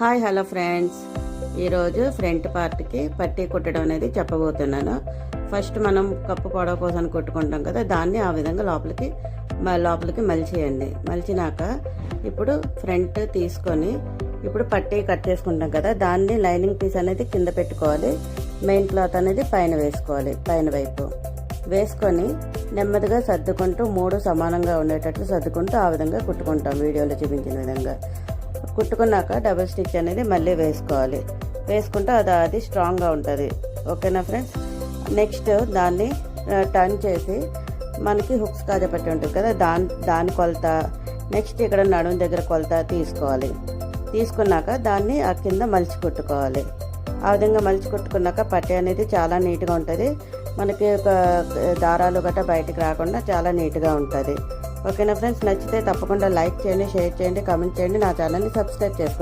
Hi hello friends, ఈరోజు front పార్ట్కి పట్టీ కుట్టడం అనేది చెప్పబోతున్నాను. ఫస్ట్ మనం కప్పు పొడవు కోసం కుట్టుకుంటాం కదా, దాన్ని ఆ విధంగా లోపలికి మలిచేయండి. మలిచినాక ఇప్పుడు ఫ్రంట్ తీసుకొని ఇప్పుడు పట్టీ కట్ చేసుకుంటాం కదా, దాన్ని లైనింగ్ పీస్ అనేది కింద పెట్టుకోవాలి. మెయిన్ క్లాత్ అనేది పైన వేసుకోవాలి. పైన వైపు వేసుకొని నెమ్మదిగా సర్దుకుంటూ 3 సమానంగా ఉండేటట్లు సర్దుకుంటూ ఆ విధంగా కుట్టుకుంటాం. వీడియోలో చూపించిన విధంగా కుట్టుకున్నాక డబుల్ స్టిచ్ అనేది మళ్ళీ వేసుకోవాలి. వేసుకుంటే అది స్ట్రాంగ్గా ఉంటుంది. ఓకేనా ఫ్రెండ్స్? నెక్స్ట్ దాన్ని టర్న్ చేసి మనకి హుక్స్ కాజపట్టి ఉంటుంది కదా, దాని కొలత, నెక్స్ట్ ఇక్కడ నడుము దగ్గర కొలత తీసుకోవాలి. తీసుకున్నాక దాన్ని ఆ కింద మలిచి కుట్టుకోవాలి. ఆ విధంగా మలిచి కుట్టుకున్నాక పట్టీ అనేది చాలా నీట్గా ఉంటుంది. మనకి ఒక దారాలు గట్రా బయటికి రాకుండా చాలా నీట్గా ఉంటుంది. ఓకేనా ఫ్రెండ్స్? నచ్చితే తప్పకుండా లైక్ చేయండి, షేర్ చేయండి, కామెంట్ చేయండి, నా ఛానల్ని సబ్స్క్రైబ్ చేసుకోండి.